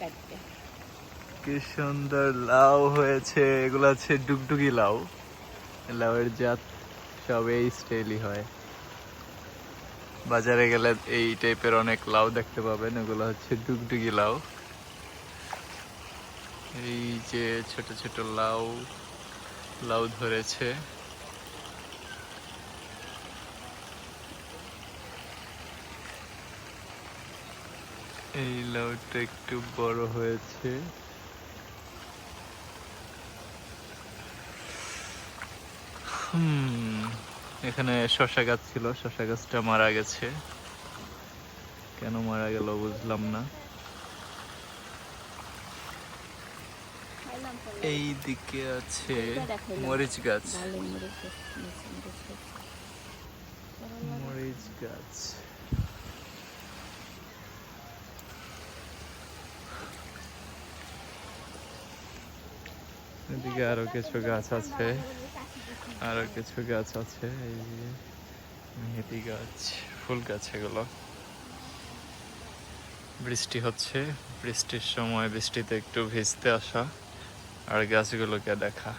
কাটতে। কি সুন্দর লাউ হয়েছে, এগুলো হচ্ছে ডুগডুগি লাউ। লাউয়ের জাত সব এই স্টাইলই হয়। বাজারে গেলে এই টাইপের অনেক লাউ দেখতে পাবেন, এগুলো হচ্ছে ডুগডুগি লাউ। এই যে ছোট ছোট লাউ, লাউ ধরেছে। এই লাউটা একটু বড় হয়েছে। এখানে শসা গাছ ছিল, শসা গাছটা মারা গেছে। কেন মারা গেল বুঝলাম না। এই দিকে আছে মরিচ গাছ। মরিচ গাছ। এদিকে আরো কিছু গাছ আছে, আরো কিছু গাছ আছে। এই যে মেহেদি গাছ, ফুল গাছ এগুলো। বৃষ্টি হচ্ছে, বৃষ্টির সময় বৃষ্টিতে একটু ভিজতে আসা আর গাছগুলোকে দেখা।